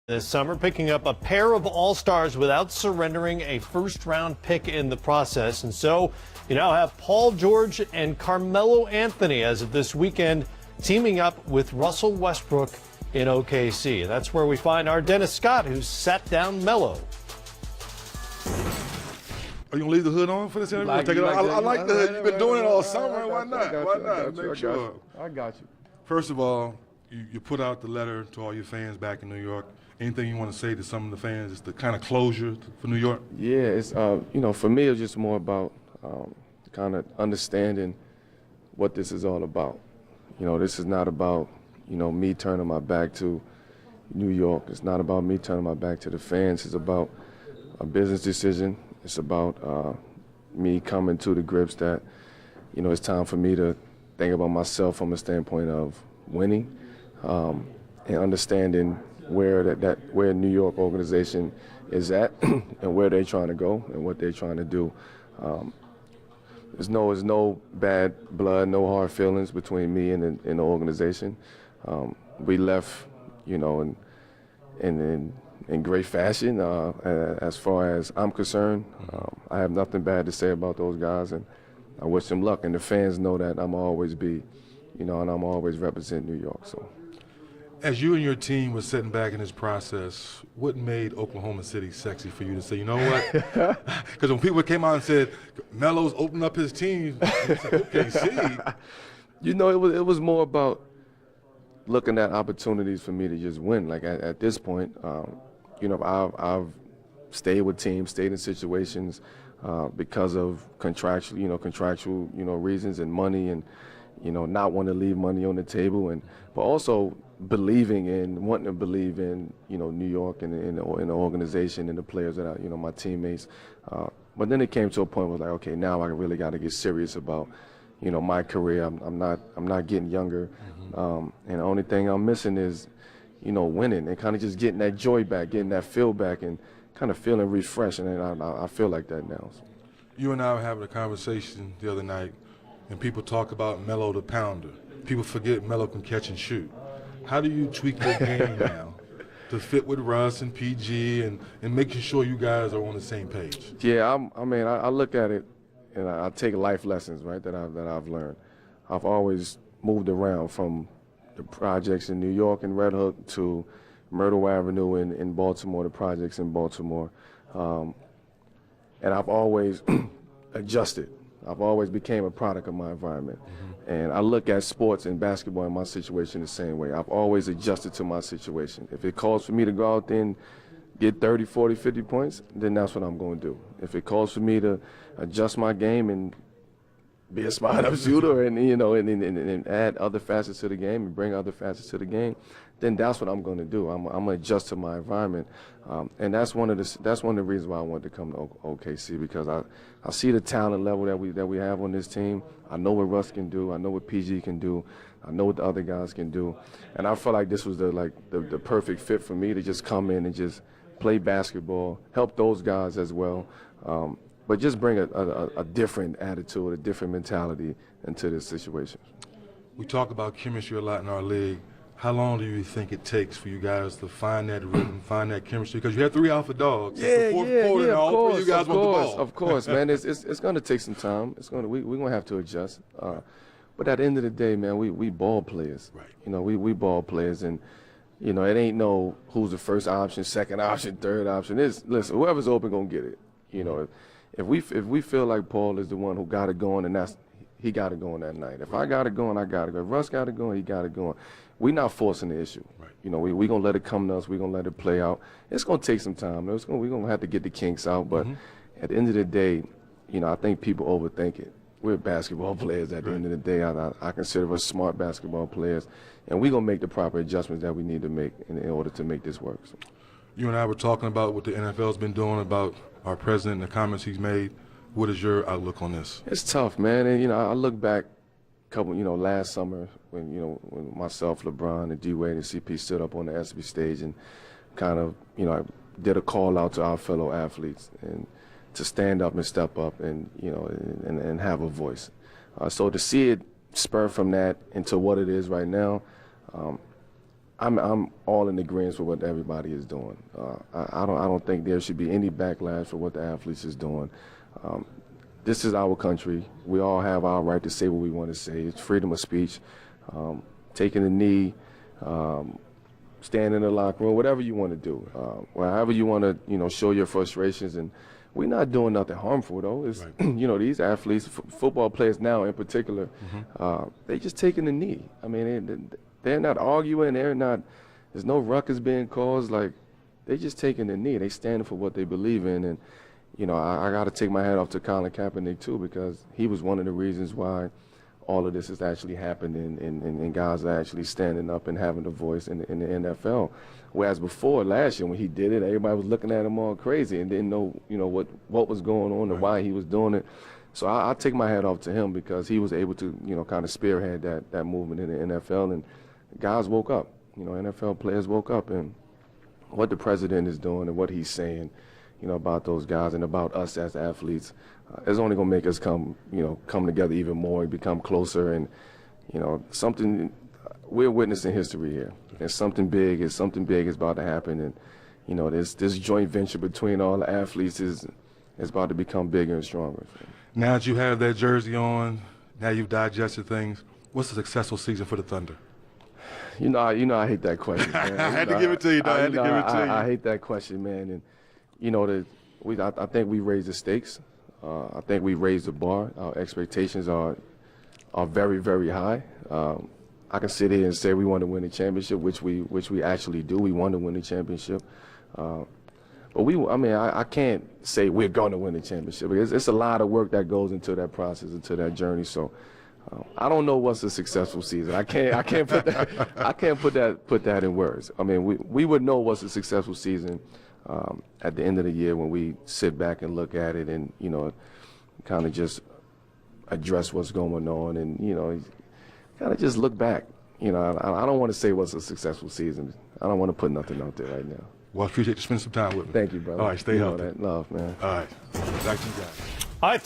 This summer, picking up a pair of all-stars without surrendering a first-round pick in the process. And so you now have Paul George and Carmelo Anthony as of this weekend teaming up with Russell Westbrook in OKC. That's where we find our Dennis Scott, who's sat down Melo. Are you gonna leave the hood on for this interview? I like the hood. You've been doing it all summer. Why not? Why not? Make sure. I got you. First of all, you put out the letter to all your fans back in New York. Anything you want to say to some of the fans? It's the kind of closure for New York. Yeah, it's for me, it's just more about kind of understanding what this is all about. This is not about me turning my back to New York. It's not about me turning my back to the fans. It's about a business decision. It's about me coming to the grips that it's time for me to think about myself from a standpoint of winning and understanding where New York organization is at and where they're trying to go and what they're trying to do. There's no bad blood, no hard feelings between me and the organization. We left, in great fashion as far as I'm concerned. I have nothing bad to say about those guys, and I wish them luck. And the fans know that I'm always be, and I'm always represent New York. So. As you and your team were sitting back in this process, what made Oklahoma City sexy for you to say, you know what? Because when people came out and said, Melo's opened up his team, OKC. It was more about looking at opportunities for me to just win. Like at this point, I've stayed with teams, stayed in situations because of contractual reasons and money and, not wanting to leave money on the table, but also wanting to believe in, New York and in the organization and the players that are, my teammates. But then it came to a point where I was like, okay, now I really got to get serious about, my career. I'm not getting younger, and the only thing I'm missing is, winning and kind of just getting that joy back, getting that feel back, and kind of feeling refreshed. And I feel like that now. So. You and I were having a conversation the other night, and people talk about Melo the Pounder. People forget Melo can catch and shoot. How do you tweak your game now to fit with Russ and PG and making sure you guys are on the same page? Yeah, I look at it and I take life lessons, right, that I've learned. I've always moved around from the projects in New York and Red Hook to Myrtle Avenue in Baltimore, the projects in Baltimore. And I've always adjusted. I've always became a product of my environment. And I look at sports and basketball in my situation the same way. I've always adjusted to my situation. If it calls for me to go out there and get 30, 40, 50 points, then that's what I'm going to do. If it calls for me to adjust my game and be a spot-up shooter and add other facets to the game and bring other facets to the game, then that's what I'm going to do. I'm going to adjust to my environment, and that's one of the reasons why I wanted to come to OKC, because I see the talent level that we have on this team. I know what Russ can do. I know what PG can do. I know what the other guys can do, and I felt like this was the perfect fit for me to just come in and just play basketball, help those guys as well. But just bring a different attitude, a different mentality into this situation. We talk about chemistry a lot in our league. How long do you think it takes for you guys to find that rhythm, find that chemistry? Because you had 3 alpha dogs. Yeah, quarter, and all 3 of you guys want the ball. Of course, man. It's going to take some time. We're going to have to adjust. But at the end of the day, man, we ball players. Right. We ball players, and it ain't no who's the first option, second option, third option. Listen, whoever's open gonna get it. If we feel like Paul is the one who got it going, and he got it going that night. If I got it going, I got it going. If Russ got it going, he got it going. We're not forcing the issue. Right. We're going to let it come to us. We're going to let it play out. It's going to take some time. We're going to have to get the kinks out. But at the end of the day, I think people overthink it. We're basketball players at the end of the day. I consider us smart basketball players. And we're going to make the proper adjustments that we need to make in order to make this work. So. You and I were talking about what the NFL's been doing, about our president and the comments he's made. What is your outlook on this? It's tough, man. And, I look back last summer when myself, LeBron, and D-Wade and CP stood up on the SB stage and kind of, I did a call out to our fellow athletes and to stand up and step up and, and have a voice. So to see it spur from that into what it is right now, I'm all in agreement with what everybody is doing. I don't think there should be any backlash for what the athletes is doing. This is our country. We all have our right to say what we want to say. It's freedom of speech. Taking a knee, stand in the locker room, whatever you want to do. However you want to, show your frustrations. And we're not doing nothing harmful, though. It's, Right. These athletes, football players now in particular, they just taking a knee. I mean, they're not arguing. There's no ruckus being caused. Like, they just taking a knee. They standing for what they believe in. And, I got to take my hat off to Colin Kaepernick, too, because he was one of the reasons why all of this has actually happened and guys are actually standing up and having a voice in the NFL. Whereas before, last year when he did it, everybody was looking at him all crazy and didn't know, what was going on and why he was doing it. So I take my hat off to him because he was able to, kind of spearhead that movement in the NFL, and guys woke up. NFL players woke up, and what the president is doing and what he's saying, about those guys and about us as athletes, is only going to make us come together even more and become closer. And, something, we're witnessing history here. And something big is about to happen. And, this joint venture between all the athletes is about to become bigger and stronger. Now that you have that jersey on, now you've digested things, what's a successful season for the Thunder? I hate that question, man. I had to give it to you, though. I had to give it to you. I hate that question, man. And, I think we raised the stakes. I think we raised the bar. Our expectations are very, very high. I can sit here and say we want to win the championship, which we actually do. We want to win the championship. But I can't say we're going to win the championship. It's a lot of work that goes into that process, into that journey. So I don't know what's a successful season. I can't put that in words. I mean, we would know what's a successful season at the end of the year when we sit back and look at it and kind of just address what's going on and kind of just look back. I don't want to say what's a successful season. I don't want to put nothing out there right now. Well, I appreciate you spending some time with me. Thank you, brother. All right, stay healthy. That love, man. All right, back to you guys. All right.